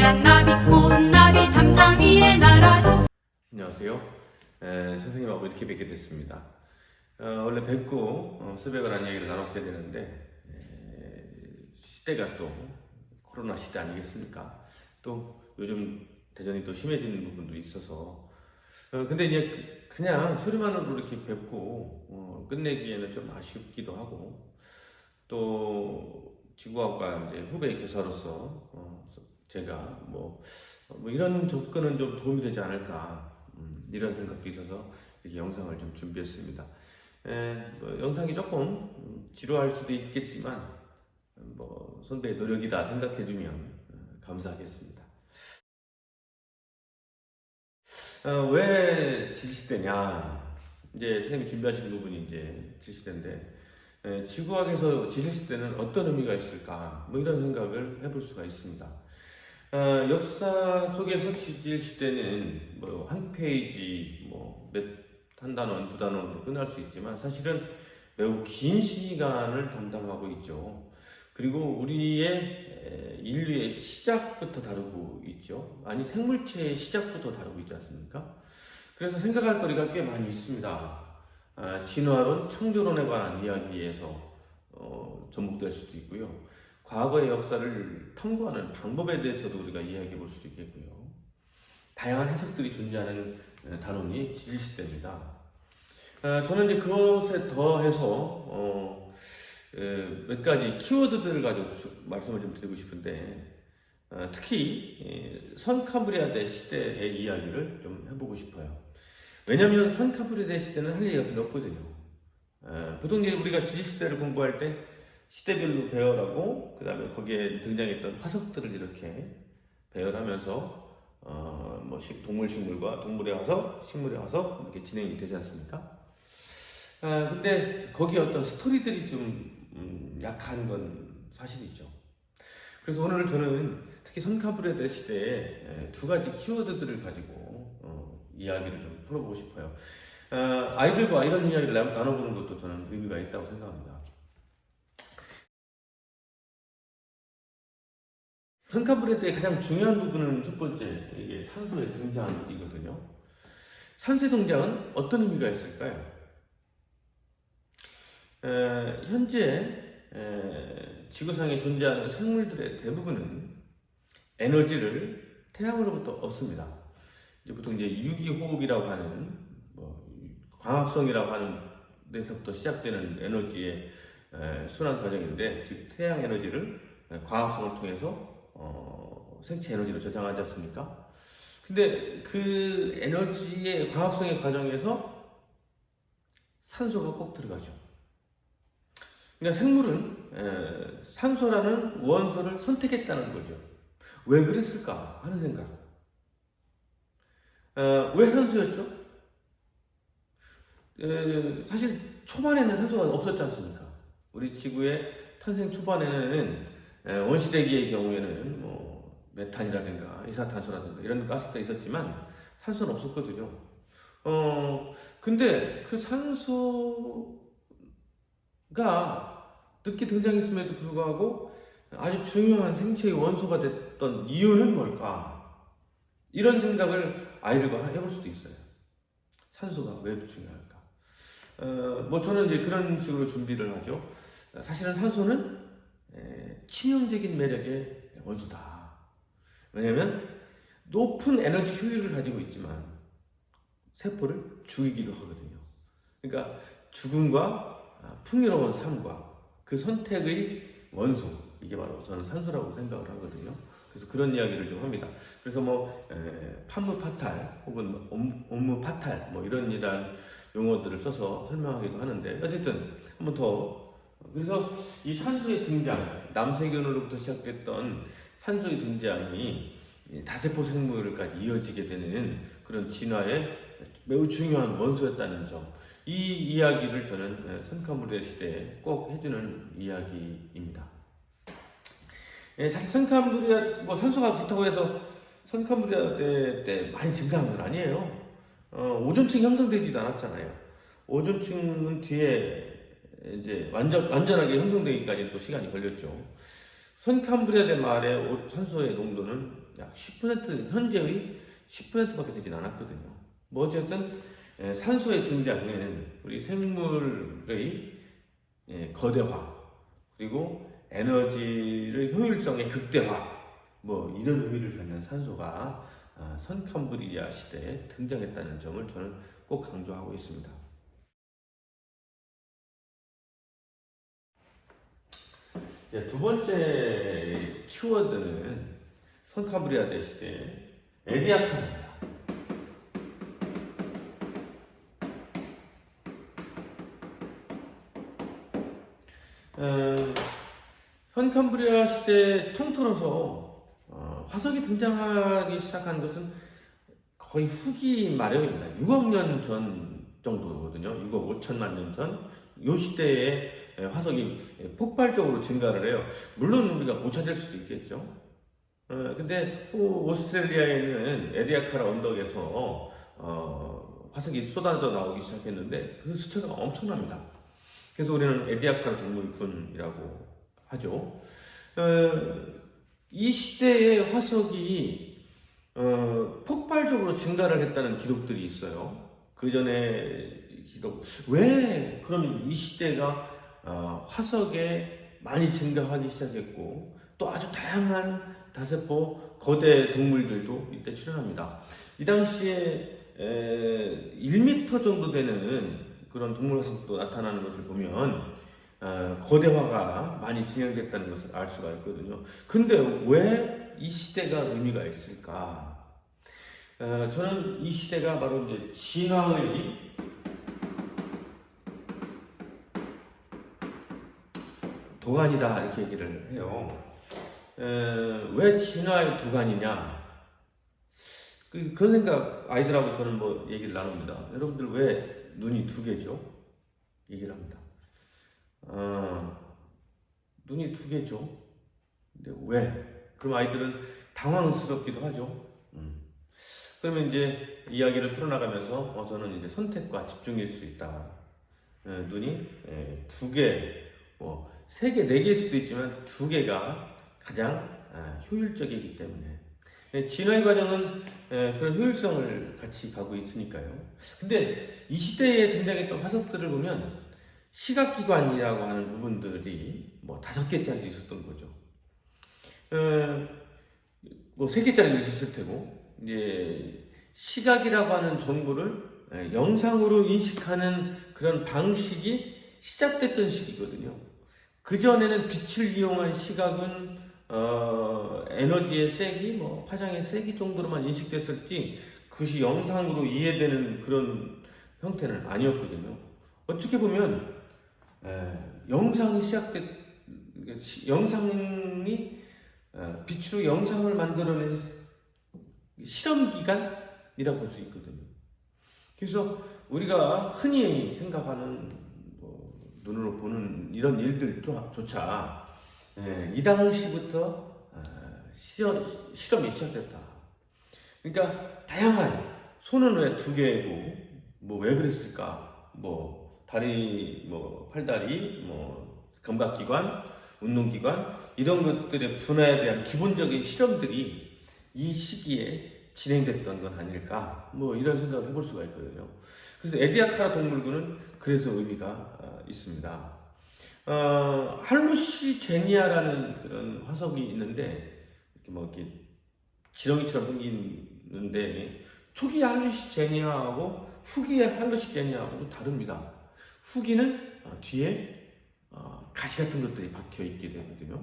하얀 나비꽃 나비 담장 위에 날아도. 안녕하세요. 선생님하고 이렇게 뵙게 됐습니다. 원래 뵙고 수백을 한 이야기를 나눴어야 되는데 시대가 또 코로나 시대 아니겠습니까? 또 요즘 대전이 또 심해지는 부분도 있어서 근데 이제 그냥 소리만으로 이렇게 뵙고 끝내기에는 좀 아쉽기도 하고 또 지구학과 이제 후배 교사로서 제가 뭐 이런 접근은 좀 도움이 되지 않을까 이런 생각도 있어서 이렇게 영상을 좀 준비했습니다. 영상이 조금 지루할 수도 있겠지만 선배의 노력이다 생각해주면 감사하겠습니다. 왜 질시대냐? 이제 선생님이 준비하시는 부분이 이제 질시대인데 지구학에서 질시대는 어떤 의미가 있을까? 이런 생각을 해볼 수가 있습니다. 역사 속에서 질시대는 한 페이지 한 단원, 두 단원으로 끝날 수 있지만 사실은 매우 긴 시간을 담당하고 있죠. 그리고 우리의 인류의 시작부터 다루고 있죠. 아니 생물체의 시작부터 다루고 있지 않습니까? 그래서 생각할 거리가 꽤 많이 있습니다. 진화론, 창조론에 관한 이야기에서 접목될 수도 있고요. 과거의 역사를 탐구하는 방법에 대해서도 우리가 이야기해 볼 수 있겠고요. 다양한 해석들이 존재하는 단원이 질시대입니다. 저는 이제 그것에 더해서 몇 가지 키워드들을 가지고 말씀을 좀 드리고 싶은데 특히 선캄브리아대 시대의 이야기를 좀 해보고 싶어요. 왜냐하면 선캄브리아대 시대는 할 얘기가 별로 없거든요. 보통 이제 우리가 질시대를 공부할 때 시대별로 배열하고 그 다음에 거기에 등장했던 화석들을 이렇게 배열하면서 동물 식물과 동물의 화석, 식물의 화석 이렇게 진행이 되지 않습니까? 근데 거기에 어떤 스토리들이 좀 약한 건 사실이죠. 그래서 오늘 저는 특히 선캄브리아대 시대에 두 가지 키워드들을 가지고 이야기를 좀 풀어보고 싶어요. 아이들과 이런 이야기를 나눠보는 것도 저는 의미가 있다고 생각합니다. 선캄브리아대의 가장 중요한 부분은 첫 번째, 이게 산소의 등장이거든요. 산소의 등장은 어떤 의미가 있을까요? 현재 지구상에 존재하는 생물들의 대부분은 에너지를 태양으로부터 얻습니다. 이제 보통 이제 유기호흡이라고 하는 광합성이라고 하는 데서부터 시작되는 에너지의 순환 과정인데, 즉 태양 에너지를 광합성을 통해서 생체 에너지로 저장하지 않습니까? 근데 그 에너지의 광합성의 과정에서 산소가 꼭 들어가죠. 그러니까 생물은 산소라는 원소를 선택했다는 거죠. 왜 그랬을까 하는 생각. 왜 산소였죠? 사실 초반에는 산소가 없었지 않습니까? 우리 지구의 탄생 초반에는 원시대기의 경우에는 메탄이라든가 이산탄소라든가 이런 가스가 있었지만 산소는 없었거든요. 근데 그 산소가 늦게 등장했음에도 불구하고 아주 중요한 생체의 원소가 됐던 이유는 뭘까? 이런 생각을 아이들과 해볼 수도 있어요. 산소가 왜 중요할까? 저는 이제 그런 식으로 준비를 하죠. 사실은 산소는 치명적인 매력의 원소다. 왜냐하면 높은 에너지 효율을 가지고 있지만 세포를 죽이기도 하거든요. 그러니까 죽음과 풍요로운 삶과 그 선택의 원소, 이게 바로 저는 산소라고 생각을 하거든요. 그래서 그런 이야기를 좀 합니다. 그래서 판무파탈 혹은 온무파탈 이런 용어들을 써서 설명하기도 하는데, 어쨌든 한번 더, 그래서 이 산소의 등장, 남세균으로부터 시작됐던 산소의 등장이 다세포 생물까지 이어지게 되는 그런 진화에 매우 중요한 원소였다는 점, 이 이야기를 저는 선캄브리아 시대에 꼭 해주는 이야기입니다. 사실 산소가 그렇다고 해서 선캄브리아 때 많이 증가한 건 아니에요. 오존층이 형성되지도 않았잖아요. 오존층은 뒤에 이제 완전하게 형성되기까지 또 시간이 걸렸죠. 선캄브리아대 말의 산소의 농도는 약 10% 현재의 10%밖에 되진 않았거든요. 뭐 어쨌든 산소의 등장은 우리 생물의 거대화 그리고 에너지의 효율성의 극대화 뭐 이런 의미를 갖는 산소가 선캄브리아 시대에 등장했다는 점을 저는 꼭 강조하고 있습니다. 두 번째 키워드는 선캄브리아 대시대 에디아카입니다. 선캄브리아 시대 통틀어서 화석이 등장하기 시작한 것은 거의 후기 말입니다. 6억 년 전 정도거든요. 6억 5천만 년 전. 이 시대에 화석이 폭발적으로 증가를 해요. 물론 우리가 못 찾을 수도 있겠죠. 근데 오스트레일리아에 있는 에디아카라 언덕에서 화석이 쏟아져 나오기 시작했는데 그 수치가 엄청납니다. 그래서 우리는 에디아카라 동물군이라고 하죠. 이 시대의 화석이 폭발적으로 증가를 했다는 기록들이 있어요. 그 전에 기록 왜 그러면 이 시대가 화석에 많이 증가하기 시작했고 또 아주 다양한 다세포 거대 동물들도 이때 출현합니다. 이 당시에 1m 정도 되는 그런 동물 화석도 나타나는 것을 보면 거대화가 많이 진행됐다는 것을 알 수가 있거든요. 근데 왜 이 시대가 의미가 있을까? 저는 이 시대가 바로 이제 진화의 도가니다 이렇게 얘기를 해요. 왜 진화의 도가니냐? 그런 생각 아이들하고 저는 뭐 얘기를 나눕니다. 여러분들 왜 눈이 두 개죠? 얘기를 합니다. 눈이 두 개죠. 근데 왜? 그럼 아이들은 당황스럽기도 하죠. 그러면 이제 이야기를 풀어나가면서 저는 이제 선택과 집중일 수 있다. 눈이 두 개, 뭐 세 개, 네 개일 수도 있지만 두 개가 가장 효율적이기 때문에 진화의 과정은 그런 효율성을 같이 가고 있으니까요. 근데 이 시대에 등장했던 화석들을 보면 시각기관이라고 하는 부분들이 뭐 5개짜리도 있었던 거죠. 뭐 3개짜리도 있었을 테고, 이제 시각이라고 하는 정보를 영상으로 인식하는 그런 방식이 시작됐던 시기거든요. 그전에는 빛을 이용한 시각은 에너지의 세기, 뭐 파장의 세기 정도로만 인식됐었지 그것이 영상으로 이해되는 그런 형태는 아니었거든요. 어떻게 보면 영상이 영상이 빛으로 영상을 만들어낸 실험기관이라고 볼 수 있거든요. 그래서 우리가 흔히 생각하는 눈으로 보는 이런 일들조차 이 당시부터 실험이 시작됐다. 그러니까 다양한 손은 왜 두 개고 뭐 왜 그랬을까? 뭐 다리, 뭐 팔다리, 뭐 감각기관, 운동기관 이런 것들의 분화에 대한 기본적인 실험들이 이 시기에 진행됐던 건 아닐까? 뭐 이런 생각을 해볼 수가 있거든요. 그래서 에디아카라 동물군은 그래서 의미가 있습니다. 할루시제니아라는 그런 화석이 있는데 이렇게 지렁이처럼 생기는데 초기 할루시제니아하고 후기의 할루시제니아하고는 다릅니다. 후기는 뒤에 가시 같은 것들이 박혀 있게 되거든요.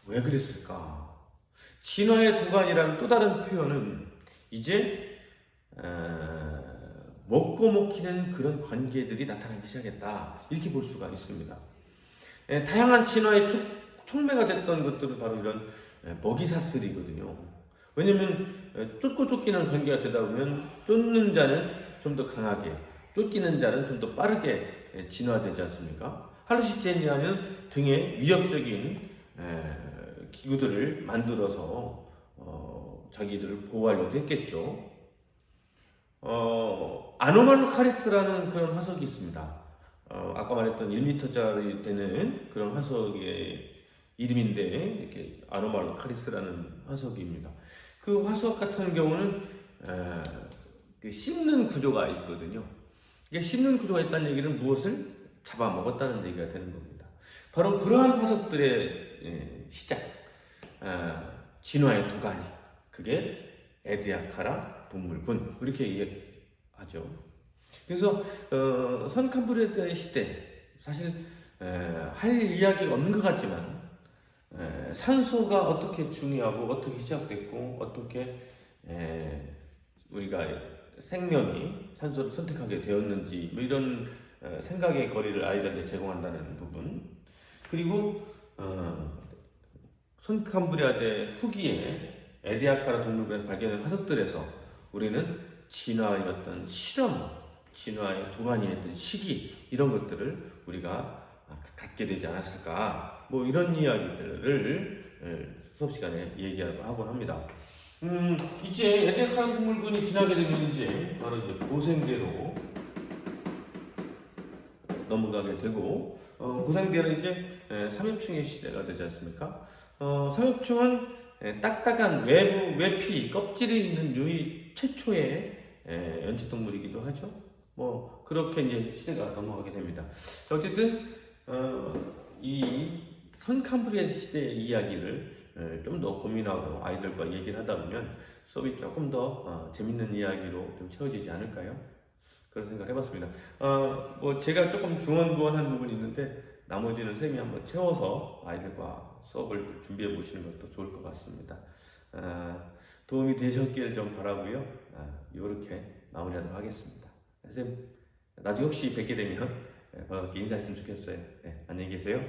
왜 그랬을까? 진화의 도가니라는 또 다른 표현은 이제 먹고 먹히는 그런 관계들이 나타나기 시작했다. 이렇게 볼 수가 있습니다. 다양한 진화의 촉매가 됐던 것들은 바로 이런 먹이사슬이거든요. 왜냐면 쫓고 쫓기는 관계가 되다 보면 쫓는 자는 좀 더 강하게, 쫓기는 자는 좀 더 빠르게 진화되지 않습니까? 할루시제니아는 등에 위협적인 기구들을 만들어서 자기들을 보호하려고 했겠죠. 아노말로카리스라는 그런 화석이 있습니다. 아까 말했던 1m짜리 되는 그런 화석의 이름인데 이렇게 아노말로카리스라는 화석입니다. 그 화석 같은 경우는 그 씹는 구조가 있거든요. 이게 씹는 구조가 있다는 얘기는 무엇을 잡아먹었다는 얘기가 되는 겁니다. 바로 그러한 화석들의 시작, 진화의 도가니, 그게 에디아카라 동물군 이렇게 얘기하죠. 그래서 선캄브리아의 시대, 사실 할 이야기가 없는 것 같지만 산소가 어떻게 중요하고 어떻게 시작됐고 어떻게 우리가 생명이 산소를 선택하게 되었는지 뭐 이런 생각의 거리를 아이들한테 제공한다는 부분, 그리고 선캄브리아대 후기에 에디아카라 동물원에서 발견된 화석들에서 우리는 진화의 어떤 실험, 진화의 도가니의 시기, 이런 것들을 우리가 갖게 되지 않았을까, 뭐 이런 이야기들을 수업 시간에 얘기하곤 합니다. 이제 에디아카라 동물군이 지나게 되면 이제 바로 이제 고생대로 넘어가게 되고, 고생대는 이제 삼엽충의 시대가 되지 않습니까? 삼엽충은 딱딱한 외부 외피 껍질이 있는 유이 최초의 연체동물이기도 하죠. 뭐 그렇게 이제 시대가 넘어가게 됩니다. 어쨌든 이 선캄브리아 시대의 이야기를 좀 더 고민하고 아이들과 얘기를 하다 보면 수업이 조금 더 재밌는 이야기로 좀 채워지지 않을까요? 그런 생각을 해봤습니다. 뭐 제가 조금 중언부언한 부분이 있는데 나머지는 쌤이 한번 채워서 아이들과 수업을 준비해 보시는 것도 좋을 것 같습니다. 도움이 되셨길 좀 바라고요. 이렇게 마무리하도록 하겠습니다. 쌤, 나중에 혹시 뵙게 되면 반갑게 인사했으면 좋겠어요. 네, 안녕히 계세요.